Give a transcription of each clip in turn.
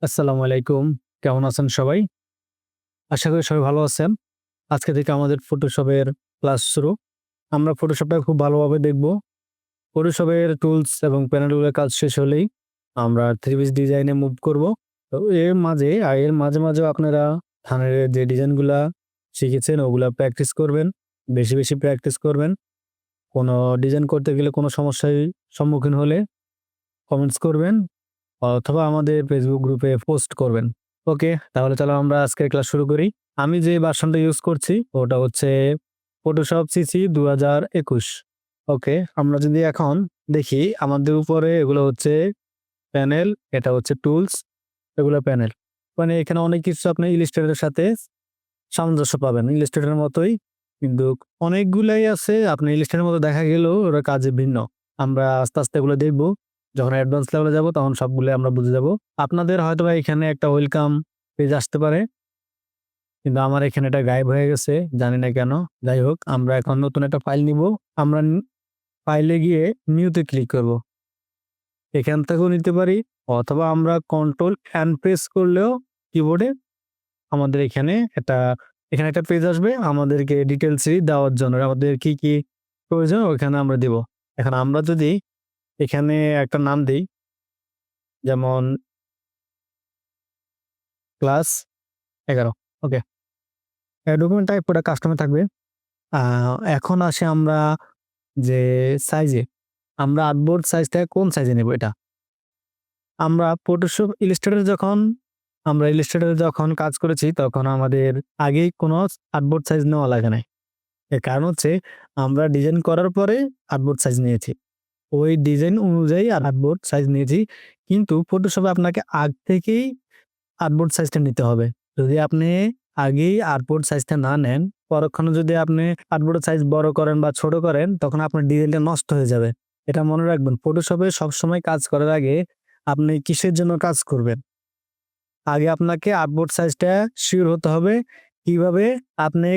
আসসালামু আলাইকুম। কেমন আছেন সবাই? আশা করি সবাই ভালো আছেন। আজকে থেকে আমাদের ফটোশপের ক্লাস শুরু। আমরা ফটোশপটা খুব ভালোভাবে দেখব। ফটোশপের টুলস এবং প্যানেলগুলোর কাজ শেষ হলেই আমরা 3 পিস ডিজাইনে মুভ করব। তো এর মাঝে মাঝেও আপনারা থানের যে ডিজাইনগুলা শিখেছেন ওগুলা প্র্যাকটিস করবেন। বেশি, বেশি প্র্যাকটিস করবেন। কোনো ডিজাইন করতে গেলে কোনো সমস্যায় সম্মুখীন হলে কমেন্টস করবেন অথবা আমাদের ফেসবুক গ্রুপে পোস্ট করবেন। ওকে, তাহলে চলো আমরা আজকের ক্লাস শুরু করি। আমি যে ভার্সনটা ইউজ করছি ওটা হচ্ছে Photoshop CC 2021। ওকে, আমরা যদি এখন দেখি আমাদের উপরে এগুলো হচ্ছে প্যানেল, এটা হচ্ছে টুলস, এগুলো প্যানেল। মানে এখানে অনেক কিছু আপনি ইলাস্ট্রেটরের সাথে সামঞ্জস্য পাবেন। ইলাস্ট্রেটরের মতোই কিন্তু অনেকগুলাই আছে আপনি ইলাস্ট্রেটরের মতো দেখা গেলেও ওরা কাজে ভিন্ন। আমরা আস্তে, আস্তে এগুলো দেখব। যখন অ্যাডভান্স লেভেলে যাব তখন সবগুলো আমরা বুঝে যাব। আপনাদের হয়তোবা এখানে একটা ওয়েলকাম পেজ আসতে পারে। কিন্তু আমার এখানে এটা গায়েব হয়ে গেছে। জানি না কেন? যাই হোক, আমরা এখন নতুন একটা ফাইল নিব। আমরা ফাইলে গিয়ে নিউ তে ক্লিক করব। এখান থেকেও নিতে পারি অথবা আমরা কন্ট্রোল এন্ড প্রেস করলেও কিবোর্ডে আমাদের এখানে একটা পেজ আসবে আমাদেরকে ডিটেইলস দেওয়ার জন্য। আমাদের কি, কি প্রয়োজন ওখানে আমরা দিব। এখন আমরা যদি এখানে একটা নাম দেই, যেমন ক্লাস 11। ওকে। ডকুমেন্ট টাইপ ওটা কাস্টমে থাকবে। আ এখন আসি আমরা যে সাইজে, আমরা আর্টবোর্ড সাইজটা কোন সাইজে নেব এটা। আমরা Photoshop Illustrator এ যখন কাজ করেছি তখন আমাদের আগেই কোনো আর্টবোর্ড সাইজ নেওয়া লাগে নাই। এর কারণ হচ্ছে আমরা ডিজাইন করার পরে আর্টবোর্ড সাইজ নিয়েছি। ওই ডিজাইন অনুযায়ী আর্টবোর্ড সাইজ নিয়েছি। কিন্তু Photoshop এ আপনাকে আগ থেকেই আর্টবোর্ড সাইজটা নিতে হবে। যদি আপনি আগেই আর্টবোর্ড সাইজটা না নেন, পরক্ষণে যদি আপনি আর্টবোর্ডের সাইজ বড় করেন বা ছোট করেন, তখন আপনার ডিজাইনটা নষ্ট হয়ে যাবে। এটা মনে রাখবেন। Photoshop এ সবসময় কাজ করার আগে আপনি কিসের জন্য কাজ করবেন? আগে আপনাকে আর্টবোর্ড সাইজটা সিউর হতে হবে। কিভাবে আপনি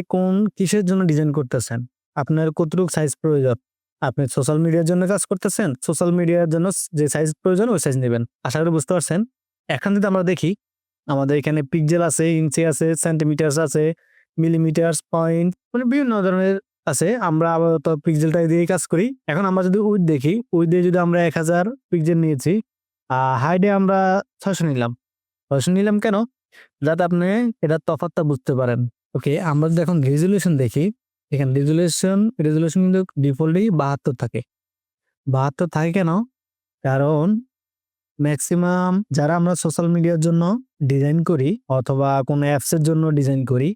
কিসের জন্য ডিজাইন করতেছেন? আপনার কতটুকু সাইজ প্রয়োজন? আপনি সোশ্যাল মিডিয়ার জন্য কাজ করতেছেন? সোশ্যাল মিডিয়ার জন্য যে সাইজ প্রয়োজন ওই সাইজ নিবেন। আশা করি বুঝতে পারছেন। এখন যদি আমরা দেখি আমাদের এখানে পিক্সেল আছে, ইঞ্চি আছে, সেন্টিমিটারস আছে, মিলিমিটারস, পয়েন্ট মানে বিভিন্ন ধরনের আছে। আমরা আপাতত পিক্সেলটা দিয়েই কাজ করি। এখন আমরা যদি উইডথ দেখি, উইডথ দিয়ে যদি আমরা 1000 পিক্সেল নিয়েছি, হাইটে আমরা 600 নিলাম। 600 নিলাম কেন? যাতে আপনি এটার তফাৎটা বুঝতে পারেন। ওকে, আমরা যদি এখন রেজোলিউশন দেখি, এখানে রেজোলিউশন কিন্তু ডিফল্টলি 72 থাকে। 72 থাকে কেন? কারণ মেক্সিমাম যারা আমরা সোশ্যাল মিডিয়ার জন্য ডিজাইন করি অথবা কোনো অ্যাপস এর জন্য ডিজাইন করি,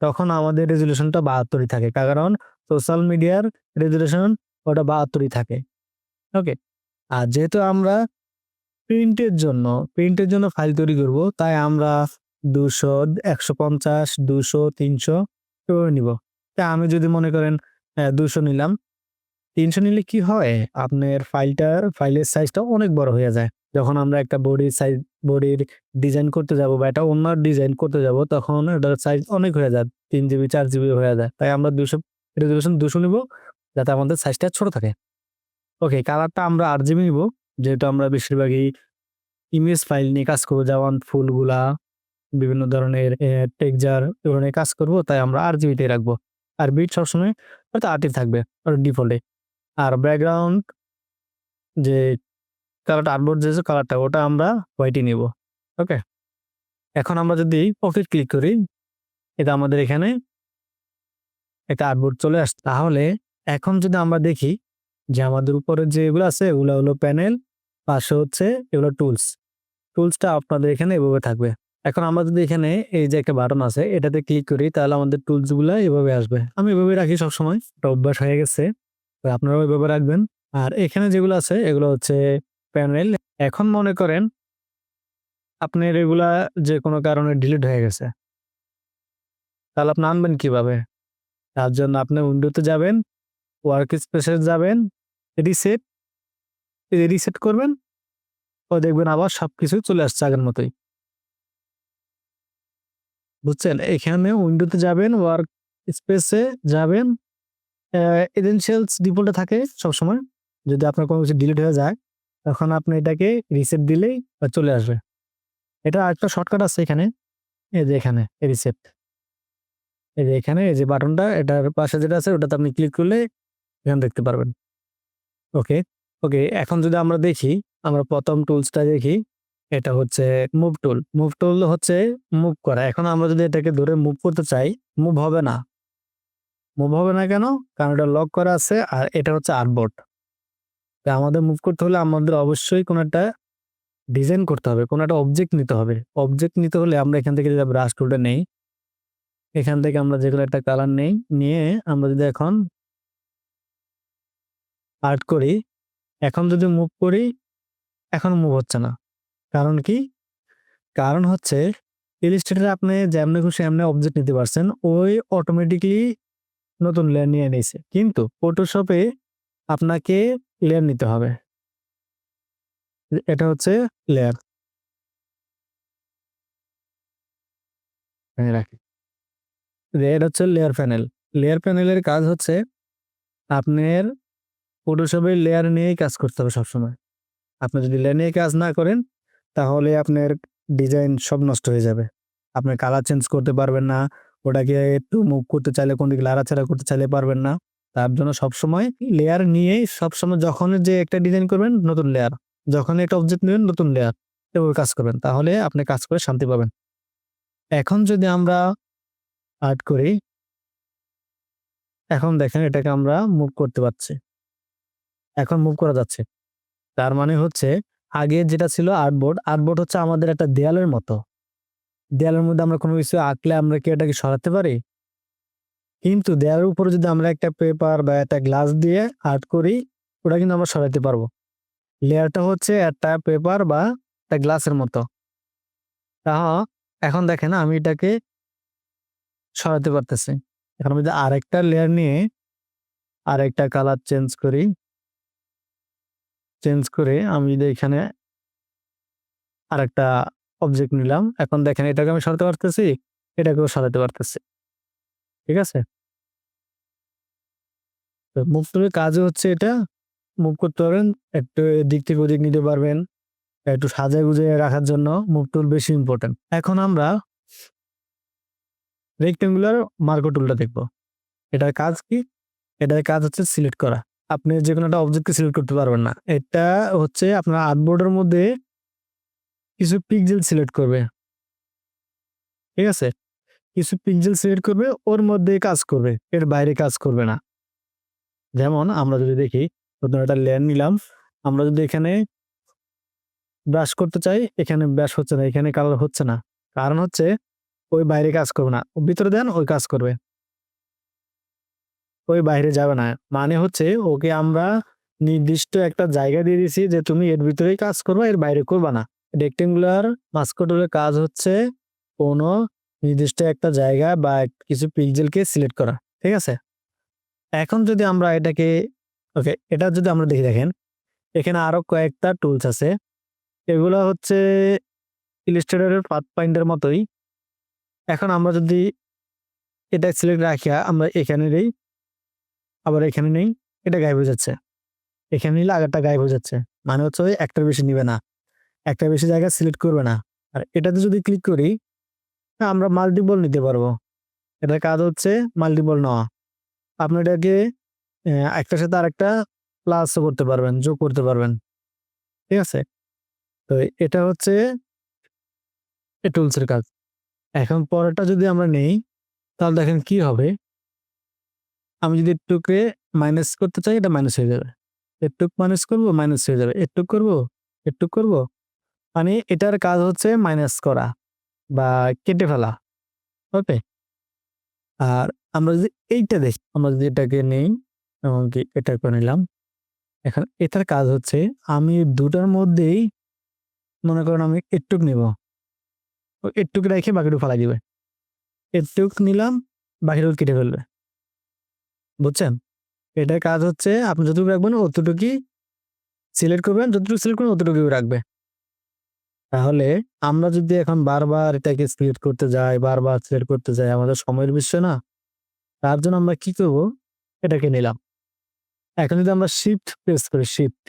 তখন আমাদের রেজোলিউশনটা 72 ই থাকে। কারণ সোশ্যাল মিডিয়ার রেজোলিউশন ওটা 72 ই থাকে। ওকে? আর যেহেতু আমরা প্রিন্টের জন্য ফাইল তৈরি করব, তাই আমরা 200, 150, 200, 300 এভাবে নিব। তা আমি যদি মনে করেন 200 নিলাম। ৩০০ নিলে কি হয়? আপনার ফাইলের সাইজটা অনেক বড় হয়ে যায়। যখন আমরা একটা বডির ডিজাইন করতে যাব বা একটা ওন্নার ডিজাইন করতে যাব তখন এটার সাইজ অনেক হয়ে যায়। ৩ জিবি ৪ জিবি হয়ে যায়। তাই আমরা 200 রেজোলিউশন 200 নিব যাতে আমাদের সাইজটা ছোট থাকে। ওকে, কালারটা আমরা RGB নিব। যেহেতু আমরা বেশিরভাগই ইমেজ ফাইল নিয়ে কাজ করব, যেমন ফুলগুলা, বিভিন্ন ধরনের টেক্সচার এগুলো নিয়ে কাজ করব, তাই আমরা RGB টাই রাখবো। আর বিট সবসময় হয়তো ৮ ই থাকবে ওটা ডিফল্টে। আর ব্যাকগ্রাউন্ড যে কালারটা আর্টবোর্ড যে কালারটা ওটা আমরা হোয়াইটই নিব। ওকে? এখন আমরা যদি ওকে ক্লিক করি, এটা আমাদের এখানে একটা আর্টবোর্ড চলে আসছে। তাহলে এখন যদি আমরা দেখি যে আমাদের উপরে যেগুলো আছে এগুলো হলো প্যানেল, পাশে হচ্ছে এগুলো টুলস। টুলসটা আপনাদের এখানে এভাবে থাকবে। এখন আমরা যদি এখানে এই যে একটা বাটন আছে এটাতে ক্লিক করি তাহলে আমাদের টুলস গুলা এভাবে আসবে। আমি এভাবে রাখি সবসময়। এটা অভ্যাস হয়ে গেছে। তো আপনারাও এভাবে রাখবেন। আর এখানে যেগুলো আছে এগুলো হচ্ছে প্যানেল। এখন মনে করেন আপনার এগুলা যে কোনো কারণে ডিলিট হয়ে গেছে। তাহলে আপনি আনবেন কিভাবে? তার জন্য আপনি উইন্ডোতে যাবেন, ওয়ার্ক স্পেসে যাবেন, রিসেট, এই যে রিসেট করবেন, দেখবেন আবার সবকিছু চলে আসছে আগের মতোই। বুঝছেন? এখানে উইন্ডোতে যাবেন, ওয়ার্ক স্পেসে যাবেন, এসেনশিয়ালস ডিফল্টে থাকে সবসময়। যদি আপনার কোনো কিছু ডিলিট হয়ে যায়, তখন আপনি এটাকে রিসেট দিলেই চলে আসবে। এটা আরেকটা শর্টকাট আছে এখানে। এই যে এখানে রিসেট। এই যে এখানে এই যে বাটনটা এটার পাশে যেটা আছে ওটাতে আপনি ক্লিক করলে এখানে দেখতে পারবেন। ওকে, ওকে। এখন যদি আমরা দেখি, আমরা ১ম টুলসটা দেখি। এটা হচ্ছে মুভ টুল। মুভ টুল হচ্ছে মুভ করা। এখন আমরা যদি এটাকে ধরে মুভ করতে চাই, মুভ হবে না। মুভ হবে না কেন? কারণ এটা লক করা আছে আর এটা হচ্ছে আর্টবোর্ড। তো আমাদের মুভ করতে হলে আমাদের অবশ্যই কোনো একটা ডিজাইন করতে হবে। কোনো একটা অবজেক্ট নিতে হবে। অবজেক্ট নিতে হলে আমরা এখান থেকে যদি ব্রাশ টুলটা নেই, এখান থেকে আমরা যেকোনো একটা কালার নেই, নিয়ে আমরা যদি এখন আর্ট করি, এখন যদি মুভ করি, এখন মুভ হচ্ছে না। কারণ কি? কারণ হচ্ছে ইলাস্ট্রেটরে আপনি যেমনে খুশি এমনি অবজেক্ট নিতে পারছেন। ওই অটোমেটিক্যালি নতুন লেয়ার নিয়ে নিছে। কিন্তু ফটোশপে আপনাকে লেয়ার নিতে হবে। এটা হচ্ছে লেয়ার। এখানে রাখি। এটা হচ্ছে লেয়ার প্যানেল। লেয়ার প্যানেলের কাজ হচ্ছে আপনার ফটোশপের লেয়ার নিয়েই কাজ করতে হবে সবসময়। আপনি যদি লেয়ার নিয়ে কাজ না করেন, তাহলে আপনার ডিজাইন সব নষ্ট হয়ে যাবে। আপনি কালার চেঞ্জ করতে পারবেন না। ওটাকে একটু মুভ করতে চাইলে কোন দিকে লাড়াচাড়া করতে চাইলে পারবেন না। তার জন্য সবসময় লেয়ার নিয়েই সবসময় যখনই যে একটা ডিজাইন করবেন নতুন লেয়ার। যখনই একটা অবজেক্ট নিবেন নতুন লেয়ার। এভাবে কাজ করবেন। তাহলে আপনি কাজ করে শান্তি পাবেন। এখন যদি আমরা আর্ট করি, এখন দেখেন এটাকে আমরা মুভ করতে পারছি। এখন মুভ করা যাচ্ছে। তার মানে হচ্ছে আগে যেটা ছিল আর্টবোর্ড, আর্টবোর্ড হচ্ছে আমাদের একটা দেয়ালের মতো। দেয়ালের মধ্যে আমরা কোনো কিছু আঁকলে আমরা কি এটাকে সরাতে পারি? কিন্তু দেয়ালের উপরে যদি আমরা একটা পেপার বা একটা গ্লাস দিয়ে আর্ট করি, ওটা কিন্তু আমরা সরাতে পারবো। লেয়ারটা হচ্ছে একটা পেপার বা একটা গ্লাসের মতো। তাহ এখন দেখেন আমি এটাকে সরাতে পারতেছি। এখন আমি যদি আরেকটা লেয়ার নিয়ে আরেকটা কালার চেঞ্জ করি, চেঞ্জ করে আমি যদি এখানে আরেকটা অবজেক্ট নিলাম। এখন দেখেন এটাকে আমি সরাতে পারতেছি, এটাকেও সরাতে পারতেছি। ঠিক আছে? তো মুভ টুলের কাজও হচ্ছে এটা। মুভ করতে পারবেন, একটু এদিক থেকে ওদিক নিতে পারবেন। একটু সাজায় গুজিয়ে রাখার জন্য মুভ টুল বেশি ইম্পোর্টেন্ট। এখন আমরা রেক্টেঙ্গুলার মার্কর টুলটা দেখব। এটার কাজ কি? এটার কাজ হচ্ছে সিলেক্ট করা। আপনি যেকোনো একটা অবজেক্টকে সিলেক্ট করতে পারবেন না। এটা হচ্ছে আপনার আর্টবোর্ডের মধ্যে কিছু পিক্সেল সিলেক্ট করবে। ঠিক আছে? কিছু পিক্সেল সিলেক্ট করবে, ওর মধ্যে কাজ করবে। এর বাইরে কাজ করবে না। যেমন আমরা যদি দেখি, নতুন একটা লেয়ার নিলাম। আমরা যদি এখানে ব্রাশ করতে চাই, এখানে ব্রাশ হচ্ছে না, এখানে কালার হচ্ছে না। কারণ হচ্ছে ওই বাইরে কাজ করবে না। ভিতরে দেন ওই কাজ করবে। ওই বাইরে যাবে না। মানে হচ্ছে ওকে আমরা নির্দিষ্ট একটা জায়গা দিয়ে দিছি যে তুমি এর ভিতরেই কাজ করবা, এর বাইরে করবা না। রেক্টেঙ্গুলার মাস্কর টুলের কাজ হচ্ছে কোনো নির্দিষ্ট একটা জায়গা বা কিছু পিক্সেলকে সিলেক্ট করা। ঠিক আছে? এখন যদি আমরা এটাকে ওকে, এটা যদি আমরা দেখি, দেখেন এখানে আরো কয়েকটা টুলস আছে। এগুলা হচ্ছে ইলাস্ট্রেটরের পাথফাইন্ডার মতোই। এখন আমরা যদি এটা সিলেক্ট রাখিয়া আমরা এখানে নেই, আবার এখানে নেই, এটা গায়েব হয়ে যাচ্ছে। এখানে নিলে আগেরটা গায়েব হয়ে যাচ্ছে। মানে হচ্ছে ওই একটার বেশি নিবে না। একটার বেশি জায়গা সিলেক্ট করবে না। আর এটাতে যদি ক্লিক করি, আমরা মাল্টিপল নিতে পারবো। এটার কাজ হচ্ছে মাল্টিপল নেওয়া। আপনি এটাকে একটার সাথে আরেকটা প্লাসও করতে পারবেন, যোগ করতে পারবেন। ঠিক আছে? তো এটা হচ্ছে এই টুলসের কাজ। এখন পরেরটা যদি আমরা নেই, তাহলে দেখেন কি হবে। আমি যদি একটুকে মাইনাস করতে চাই, এটা মাইনাস হয়ে যাবে। একটুক মাইনাস করব, মাইনাস হয়ে যাবে। একটুক করব, একটুক করব। মানে এটার কাজ হচ্ছে মাইনাস করা বা কেটে ফেলা। ওকে? আর আমরা যদি এইটা দেখি, আমরা যদি এটাকে নেই, এমনকি এটা করে নিলাম। এখন এটার কাজ হচ্ছে আমি ২ টার মধ্যেই মনে করেন আমি একটুক নিব। একটুক রেখে বাকিটুকু ফালাই দিবে। একটুক নিলাম, বাকিটুকু কেটে ফেলবে। বুঝছেন? এটার কাজ হচ্ছে আপনি যতটুকু রাখবেন অতটুকুই সিলেক্ট করবেন, যতটুকু সিলেক্ট করবেন অতটুকুই রাখবে। তাহলে আমরা যদি এখন বারবার এটাকে সিলেক্ট করতে যাই, বারবার সিলেক্ট করতে যাই, আমাদের সময়ের বিষয় না? তার জন্য আমরা কি করব? এটাকে নিলাম। এখন যদি আমরা শিফট প্রেস করি, শিফট,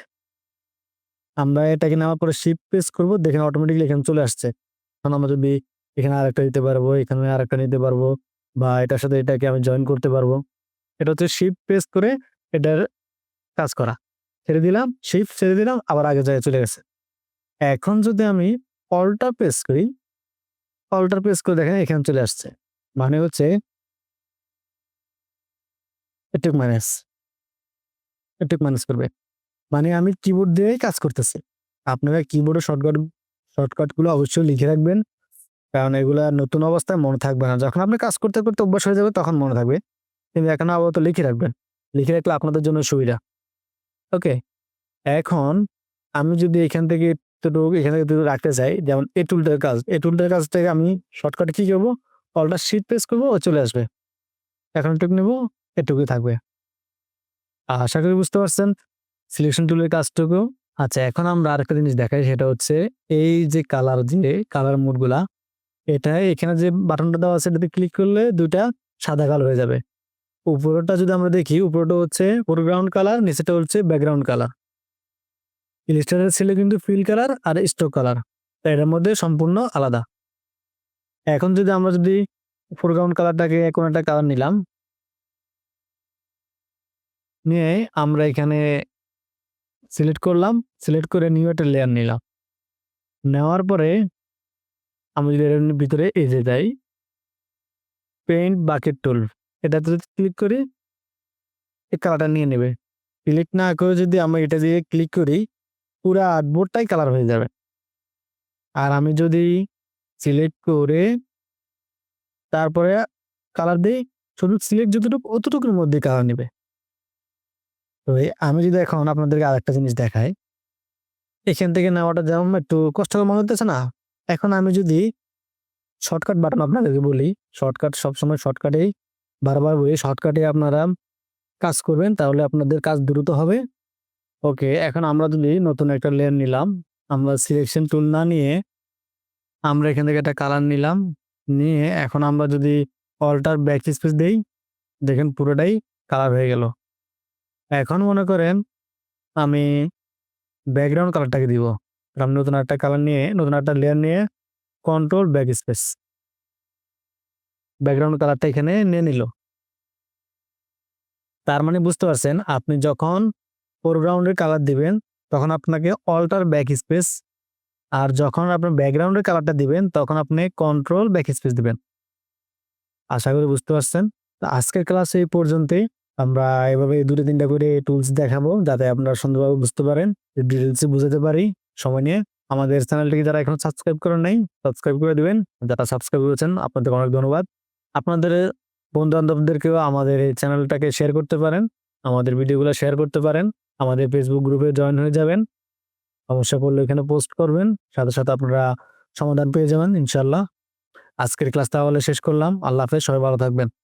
আমরা এটাকে নেওয়ার পরে শিফট প্রেস করব, দেখেন অটোমেটিক্যালি এখানে চলে আসছে। এখন আমরা যদি এখানে আরেকটা দিতে পারবো, এখানে আরেকটা নিতে পারবো, বা এটার সাথে এটাকে আমি জয়েন করতে পারবো। এটা হচ্ছে শিফট প্রেস করে এটার কাজ করা। ছেড়ে দিলাম, শিফট ছেড়ে দিলাম, আবার আগের জায়গায় চলে গেছে। এখন যদি আমি অল্টার প্রেস করি, অল্টার প্রেস করে দেখেন এখানে চলে আসছে। মানে হচ্ছে এটুক মাইনাস, এটুক মাইনাস করবে। মানে আমি কিবোর্ড দিয়েই কাজ করতেছি। আপনারা কিবোর্ডের শর্টকাটগুলো অবশ্যই লিখে রাখবেন। কারণ এগুলা নতুন অবস্থায় মনে থাকবে না। যখন আপনি কাজ করতে, করতে অভ্যাস হয়ে যাবে তখন মনে থাকবে। কিন্তু এখন আপাতত লিখে রাখবেন। লিখে রাখলে আপনাদের জন্য সুবিধা। ওকে? এখন আমি যদি এখান থেকে এখান থেকে এতটুকু রাখতে চাই, যেমন এই টুলটার কাজ। এই টুলটার কাজটাকে আমি শর্টকাটে কি করব? অল্টার শিফট প্রেস করব, ও চলে আসবে। এখন এটুকু নেব, এটুকুই থাকবে। আশা করি বুঝতে পারছেন সিলেকশন টুলের কাজটুকু। আচ্ছা, এখন আমরা আরেকটা জিনিস দেখাই, সেটা হচ্ছে এই যে কালার মোডগুলা, এটাই এখানে যে বাটনটা দেওয়া আছে এটাতে ক্লিক করলে ২ টা সাদা কালো হয়ে যাবে। উপরেরটা যদি আমরা দেখি, উপরেরটা হচ্ছে ফোরগ্রাউন্ড কালার, নিচেরটা হচ্ছে ব্যাকগ্রাউন্ড কালার। ইলিস্ট্রেটর ছিল কিন্তু ফিল কালার আর স্ট্রোক কালার। তাই এটার মধ্যে সম্পূর্ণ আলাদা। এখন যদি আমরা ফোরগ্রাউন্ড কালারটাকে কোনো একটা কালার নিলাম, নিয়ে আমরা এখানে সিলেক্ট করলাম, সিলেক্ট করে নিউ একটা লেয়ার নিলাম। নেওয়ার পরে আমি যদি এর ভিতরে এই যে যাই, পেইন্ট বাকেট টুল, এটাতে যদি ক্লিক করি, এই কালারটা নিয়ে নেবে। ক্লিক না করে যদি আমরা এটা দিয়ে ক্লিক করি, পুরা আর্টবোর্ডটাই কালার হয়ে যাবে। আর আমি যদি সিলেক্ট করে তারপরে কালার দেই, শুধু সিলেক্ট যতটুকু অতটুকুর মধ্যে কালার নিবে। তো আমি যদি এখন আপনাদেরকে আরেকটা জিনিস দেখাই, এখান থেকে নেওয়াটা যেমন একটু কষ্টকর মনে হতেছে না? এখন আমি যদি শর্টকাট বাটন আপনাদেরকে বলি, শর্টকাট সবসময় শর্টকাটেই বারবার বলি, শর্টকাটে আপনারা কাজ করবেন তাহলে আপনাদের কাজ দ্রুত হবে। ওকে, এখন আমরা যদি নতুন একটা লেয়ার নিলাম, আমরা সিলেকশন টুল না নিয়ে আমরা এখান থেকে একটা কালার নিলাম, নিয়ে এখন আমরা যদি অল্টার ব্যাক স্পেস দেই, দেখেন পুরোটাই কালার হয়ে গেল। এখন মনে করেন আমি ব্যাকগ্রাউন্ড কালারটাকে দিব। আমি নতুন একটা কালার নিয়ে, নতুন একটা লেয়ার নিয়ে কন্ট্রোল ব্যাক স্পেস, ব্যাকগ্রাউন্ড কালারটা এখানে নিয়ে নিল। তার মানে বুঝতে পারছেন, আপনি যখন ফোরগ্রাউন্ডের কালার দিবেন তখন আপনাকে অল্টার ব্যাক স্পেস, আর যখন আপনার ব্যাকগ্রাউন্ডের কালারটা দিবেন তখন আপনি কন্ট্রোল ব্যাক স্পেস দিবেন। আশা করি বুঝতে পারছেন। তো আজকের ক্লাস এই পর্যন্তই। আমরা এভাবে ২-৩টা করে টুলস দেখাবো যাতে আপনারা সুন্দরভাবে বুঝতে পারেন, ডিটেইলসে বুঝাতে পারি সময় নিয়ে। আমাদের চ্যানেলটিকে যারা এখনো সাবস্ক্রাইব করেন নাই, সাবস্ক্রাইব করে দিবেন। যারা সাবস্ক্রাইব করেছেন আপনাদেরকে অনেক ধন্যবাদ। আপনাদের বন্ধু-বান্ধবদেরকেও আমাদের এই চ্যানেলটাকে শেয়ার করতে পারেন। আমাদের ভিডিওগুলো শেয়ার করতে পারেন। আমাদের ফেসবুক গ্রুপে জয়েন হয়ে যাবেন। সমস্যা পড়লে এখানে পোস্ট করবেন। সাথে, সাথে আপনারা সমাধান পেয়ে যাবেন ইনশাআল্লাহ। আজকের ক্লাস তাহলে শেষ করলাম। আল্লাহ হাফেজ। সবাই ভালো থাকবেন।